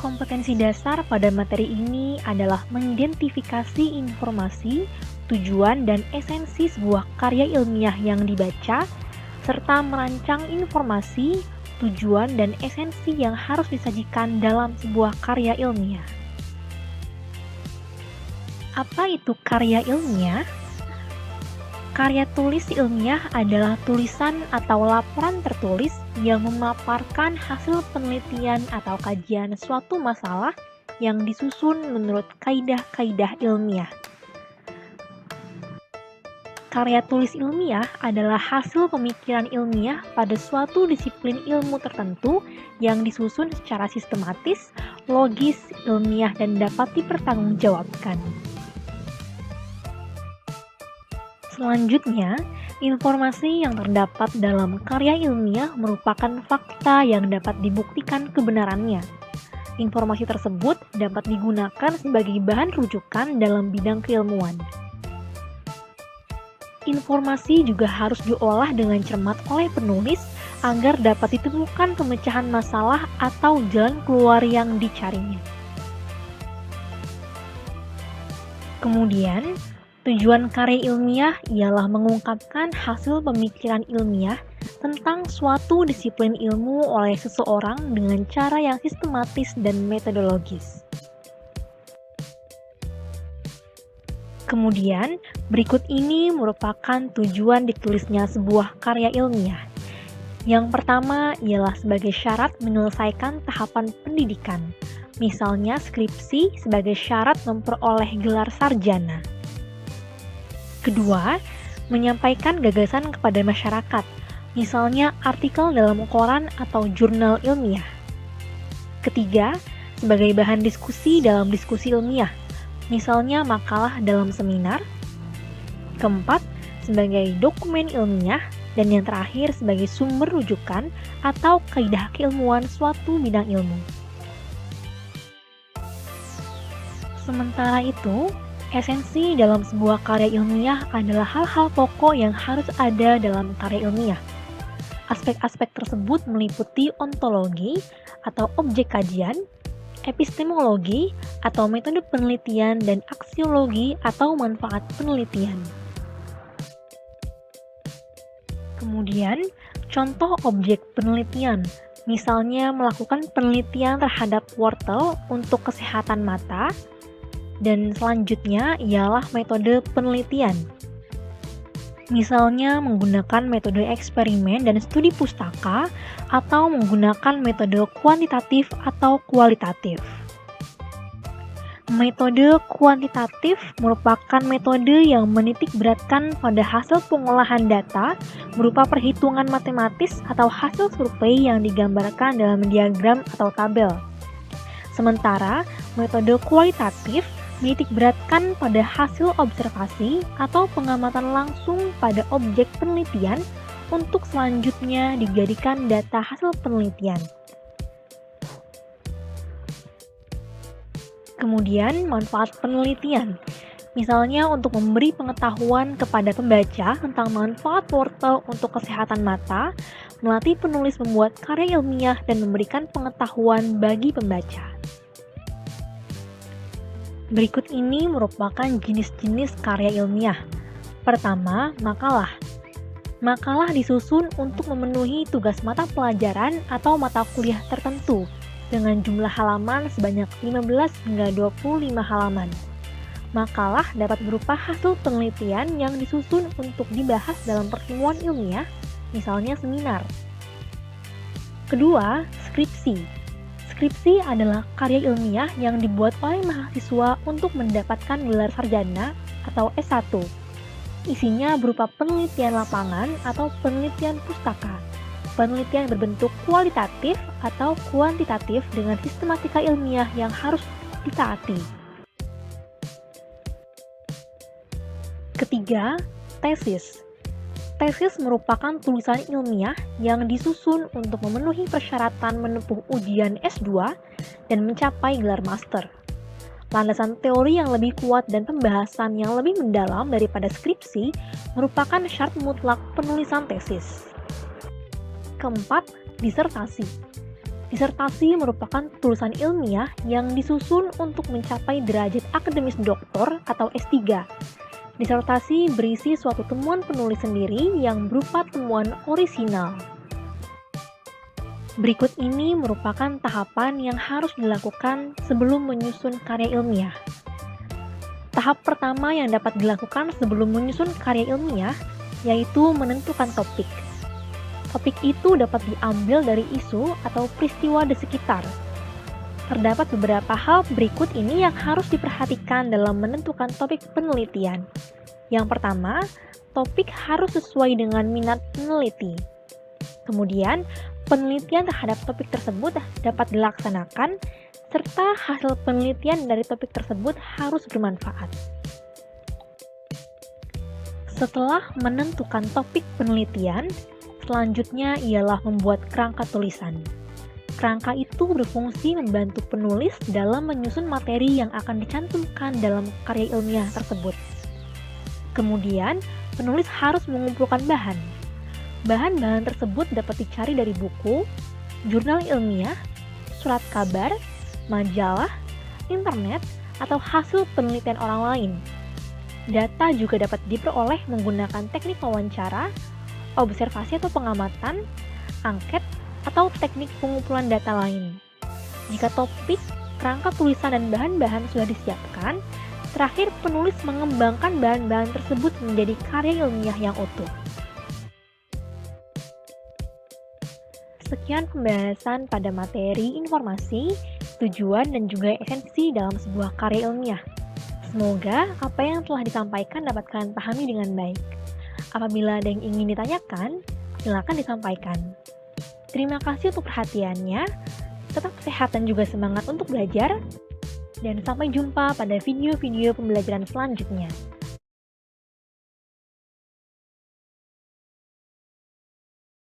Kompetensi dasar pada materi ini adalah mengidentifikasi informasi, tujuan, dan esensi sebuah karya ilmiah yang dibaca, serta merancang informasi, tujuan, dan esensi yang harus disajikan dalam sebuah karya ilmiah. Apa itu karya ilmiah? Karya tulis ilmiah adalah tulisan atau laporan tertulis yang memaparkan hasil penelitian atau kajian suatu masalah yang disusun menurut kaidah-kaidah ilmiah. Karya tulis ilmiah adalah hasil pemikiran ilmiah pada suatu disiplin ilmu tertentu yang disusun secara sistematis, logis, ilmiah, dan dapat dipertanggungjawabkan. Selanjutnya, informasi yang terdapat dalam karya ilmiah merupakan fakta yang dapat dibuktikan kebenarannya. Informasi tersebut dapat digunakan sebagai bahan rujukan dalam bidang keilmuan. Informasi juga harus diolah dengan cermat oleh penulis agar dapat ditemukan pemecahan masalah atau jalan keluar yang dicarinya. Kemudian, tujuan karya ilmiah ialah mengungkapkan hasil pemikiran ilmiah tentang suatu disiplin ilmu oleh seseorang dengan cara yang sistematis dan metodologis. Kemudian, berikut ini merupakan tujuan ditulisnya sebuah karya ilmiah. Yang pertama ialah sebagai syarat menyelesaikan tahapan pendidikan, misalnya skripsi sebagai syarat memperoleh gelar sarjana. Kedua, menyampaikan gagasan kepada masyarakat, misalnya artikel dalam koran atau jurnal ilmiah. Ketiga, sebagai bahan diskusi dalam diskusi ilmiah, misalnya makalah dalam seminar. Keempat, sebagai dokumen ilmiah, dan yang terakhir sebagai sumber rujukan atau kaidah keilmuan suatu bidang ilmu. Sementara itu, esensi dalam sebuah karya ilmiah adalah hal-hal pokok yang harus ada dalam karya ilmiah. Aspek-aspek tersebut meliputi ontologi atau objek kajian, epistemologi atau metode penelitian, dan aksiologi atau manfaat penelitian. Kemudian, contoh objek penelitian, misalnya melakukan penelitian terhadap wortel untuk kesehatan mata, dan selanjutnya ialah metode penelitian. Misalnya menggunakan metode eksperimen dan studi pustaka atau menggunakan metode kuantitatif atau kualitatif. Metode kuantitatif merupakan metode yang menitik beratkan pada hasil pengolahan data berupa perhitungan matematis atau hasil survei yang digambarkan dalam diagram atau tabel. Sementara metode kualitatif menitik beratkan pada hasil observasi atau pengamatan langsung pada objek penelitian untuk selanjutnya dijadikan data hasil penelitian. Kemudian, manfaat penelitian, misalnya untuk memberi pengetahuan kepada pembaca tentang manfaat wortel untuk kesehatan mata, melatih penulis membuat karya ilmiah dan memberikan pengetahuan bagi pembaca. Berikut ini merupakan jenis-jenis karya ilmiah. Pertama, makalah. Makalah disusun untuk memenuhi tugas mata pelajaran atau mata kuliah tertentu dengan jumlah halaman sebanyak 15 hingga 25 halaman. Makalah dapat berupa hasil penelitian yang disusun untuk dibahas dalam pertemuan ilmiah, misalnya seminar. Kedua, skripsi. Skripsi adalah karya ilmiah yang dibuat oleh mahasiswa untuk mendapatkan gelar sarjana atau S1. Isinya berupa penelitian lapangan atau penelitian pustaka, penelitian berbentuk kualitatif atau kuantitatif dengan sistematika ilmiah yang harus ditaati. Ketiga, tesis. Tesis merupakan tulisan ilmiah yang disusun untuk memenuhi persyaratan menempuh ujian S2 dan mencapai gelar master. Landasan teori yang lebih kuat dan pembahasan yang lebih mendalam daripada skripsi merupakan syarat mutlak penulisan tesis. Keempat, disertasi. Disertasi merupakan tulisan ilmiah yang disusun untuk mencapai derajat akademis doktor atau S3. Disertasi berisi suatu temuan penulis sendiri yang berupa temuan orisinal. Berikut ini merupakan tahapan yang harus dilakukan sebelum menyusun karya ilmiah. Tahap pertama yang dapat dilakukan sebelum menyusun karya ilmiah yaitu menentukan topik. Topik itu dapat diambil dari isu atau peristiwa di sekitar. Terdapat beberapa hal berikut ini yang harus diperhatikan dalam menentukan topik penelitian. Yang pertama, topik harus sesuai dengan minat peneliti. Kemudian, penelitian terhadap topik tersebut dapat dilaksanakan, serta hasil penelitian dari topik tersebut harus bermanfaat. Setelah menentukan topik penelitian, selanjutnya ialah membuat kerangka tulisan. Kerangka itu berfungsi membantu penulis dalam menyusun materi yang akan dicantumkan dalam karya ilmiah tersebut. Kemudian, penulis harus mengumpulkan bahan. Bahan-bahan tersebut dapat dicari dari buku, jurnal ilmiah, surat kabar, majalah, internet, atau hasil penelitian orang lain. Data juga dapat diperoleh menggunakan teknik wawancara, observasi atau pengamatan, angket, atau teknik pengumpulan data lain. Jika topik, kerangka tulisan, dan bahan-bahan sudah disiapkan, terakhir penulis mengembangkan bahan-bahan tersebut menjadi karya ilmiah yang utuh. Sekian pembahasan pada materi informasi, tujuan, dan juga esensi dalam sebuah karya ilmiah. Semoga apa yang telah disampaikan dapat kalian pahami dengan baik. Apabila ada yang ingin ditanyakan, silakan disampaikan. Terima kasih untuk perhatiannya, tetap sehat dan juga semangat untuk belajar, dan sampai jumpa pada video-video pembelajaran selanjutnya.